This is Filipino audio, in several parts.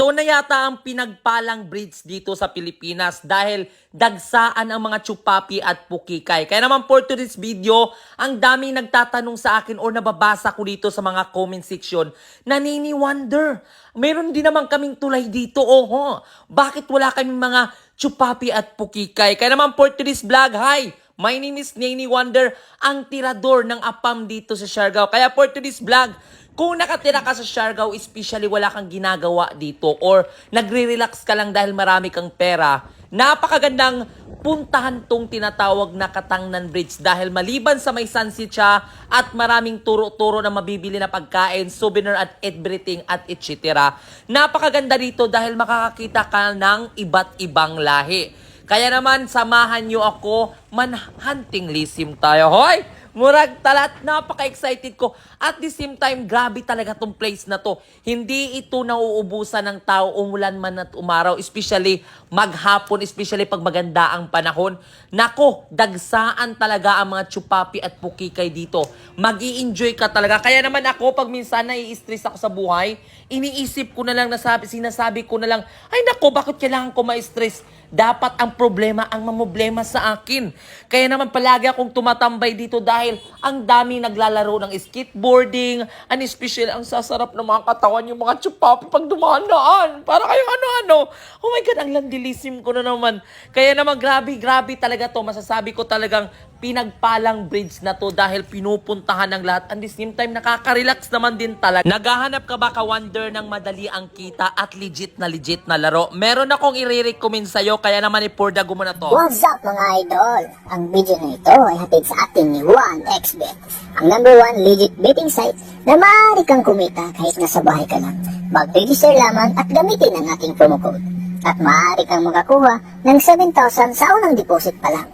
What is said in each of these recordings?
Ito na yata ang pinagpalang breeds dito sa Pilipinas dahil dagsaan ang mga chupapi at pukikay. Kaya naman for today's video, ang daming nagtatanong sa akin or nababasa ko dito sa mga comment section, nanini-wonder. Meron din naman kaming tulay dito, Bakit wala kaming mga chupapi at pukikay? Kaya naman for today's vlog, hi! My name is Nini Wonder, ang tirador ng APAM dito sa Siargao. Kaya for today's vlog, kung nakatira ka sa Siargao, especially wala kang ginagawa dito or nagre-relax ka lang dahil marami kang pera, napakagandang puntahan tong tinatawag na Katangnan Bridge dahil maliban sa may sunset siya at maraming turo-turo na mabibili na pagkain, souvenir at everything at etc. Napakaganda dito dahil makakakita ka ng iba't ibang lahi. Kaya naman, samahan nyo ako, manhunting lisim tayo. Hoy! Murag talat, napaka-excited ko. At the same time, grabe talaga tong place na to. Hindi ito nauubusan ng tao, umulan man at umaraw, especially maghapon, especially pag maganda ang panahon. Nako, dagsaan talaga ang mga chupapi at pukikay dito. Mag-i-enjoy ka talaga. Kaya naman ako, pag minsan nai-stress ako sa buhay, iniisip ko na lang, sinasabi ko na lang, ay nako, bakit kailangan ko ma-stress? Dapat ang problema ang mamoblema sa akin. Kaya naman palagi akong tumatambay dito dahil ang dami naglalaro ng skateboarding, and especially ang sasarap ng mga katawan yung mga chupapi pag dumaan. Para kayong ano-ano. Oh my God, ang landilisim ko na naman. Kaya naman grabe talaga to. Masasabi ko talagang pinagpalang bridge na to dahil pinupuntahan ng lahat. And the same time, nakaka-relax naman din talaga. Naghahanap ka ba ka-wonder ng madali ang kita at legit na laro? Meron akong i-recommend sa'yo, kaya naman ipurdago mo na to. What's up mga idol? Ang video na ito ay hatid sa atin ni 1xBet, ang #1 legit betting site na maaari kang kumita kahit nasa bahay ka lang. Mag-register lamang at gamitin ang ating promo code. At maaari kang makakuha ng 7,000 sa unang deposit pa lang.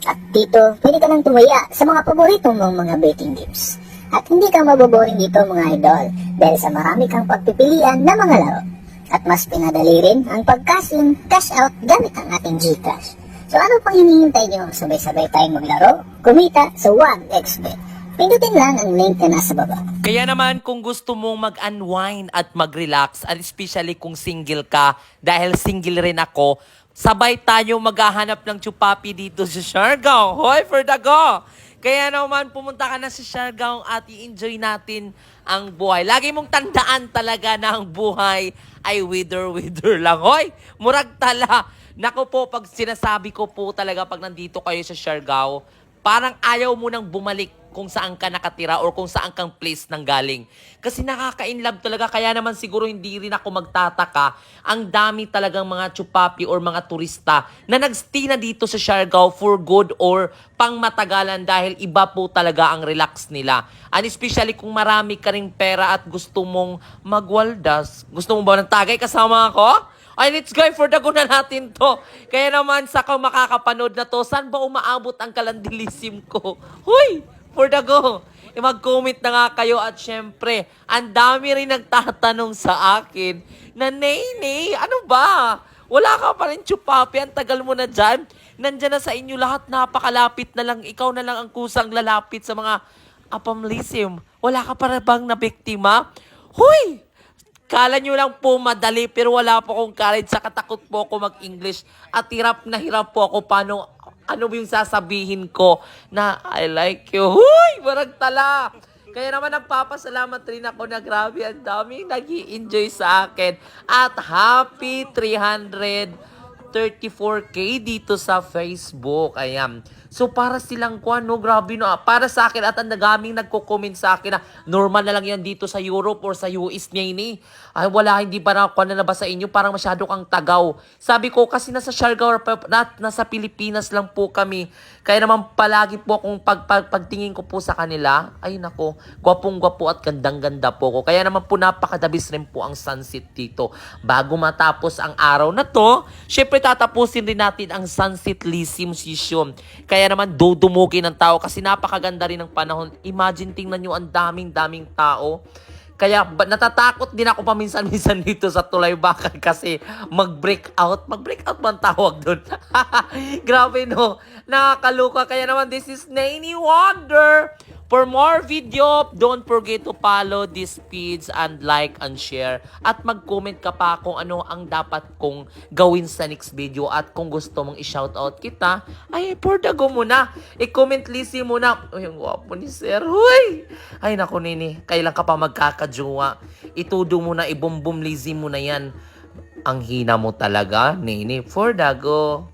At dito, pwede ka nang tumaya sa mga paborito mong mga betting games. At hindi ka maboboring dito mga idol dahil sa marami kang pagpipilian na mga laro. At mas pinadali rin ang pag-cash in, cash out gamit ang ating GCash. So ano pang hinihintay nyo? Sabay-sabay tayong maglaro, kumita sa 1xBet. Pindutin lang ang link na nasa baba. Kaya naman kung gusto mong mag-unwind at mag-relax, and especially kung single ka, dahil single rin ako, sabay tayo maghahanap ng chupapi dito sa Siargao. Hoy, for the go! Kaya naman, pumunta ka na sa Siargao at i-enjoy natin ang buhay. Lagi mong tandaan talaga na ang buhay ay wither lang. Hoy, murag tala. Naku po, pag sinasabi ko po talaga pag nandito kayo sa Siargao, parang ayaw mo nang bumalik kung saan ka nakatira or kung saan kang place nang galing. Kasi nakaka-inlove talaga, kaya naman siguro hindi rin ako magtataka. Ang dami talagang mga chupapi or mga turista na nagstay na dito sa Siargao for good or pang matagalan dahil iba po talaga ang relax nila. And especially kung marami ka ring pera at gusto mong magwaldas. Gusto mo ba ng tagay kasama ako? Ay, let's go for the go na natin to. Kaya naman, sa kang makakapanood na to, saan ba umaabot ang kalandilisim ko? Huy! For the go. Mag-comment na nga kayo at syempre, ang dami rin nagtatanong sa akin na, Nene, ano ba? Wala ka pa rin chupapi, ang tagal mo na dyan. Nandyan na sa inyo lahat, napakalapit na lang. Ikaw na lang ang kusang lalapit sa mga apamlisim. Wala ka pa bang na biktima? Huy! Kala nyo lang po madali pero wala po akong courage sa katakot po ako mag-English at hirap na hirap po ako ano yung sasabihin ko na I like you. Huy! Barag tala! Kaya naman nagpapasalamat rin ako na grabe ang daming nag-i-enjoy sa akin at happy 334K dito sa Facebook. Ayan. So para silang grabe no. Para sa akin at ang nagaming nagko-comment sa akin na normal na lang yan dito sa Europe or sa US niya ini. Ay wala, hindi pa na ba sa inyo? Parang masyado kang tagaw. Sabi ko kasi nasa Siargao nasa Pilipinas lang po kami. Kaya naman palagi po akong pagtingin ko po sa kanila. Ay nako, gwapong-gwapo at gandang-ganda po ko. Kaya naman po napakadabis rin po ang sunset dito. Bago matapos ang araw na to, syempre tatapusin din natin ang sunset lysim season. Kaya naman dudumukin ng tao kasi napakaganda rin ng panahon. Imagine, tingnan nyo ang daming tao. Kaya natatakot din ako paminsan-minsan dito sa Tulay Bakal kasi mag-break out. Mag-break out man tawag doon. Grabe no. Nakakaluka. Kaya naman this is Nini Wonder For more video, don't forget to follow these feeds and like and share. At mag-comment ka pa kung ano ang dapat kong gawin sa next video. At kung gusto mong i-shoutout kita, ay, for the go muna. I-comment Lizzy muna. Uy, ang gwapo ni Sir. Huy! Ay, naku, Nini. Kailan ka pa magkakajowa? Itudo mo na, ibumbum Lizzy mo na yan. Ang hina mo talaga, Nini. For the go.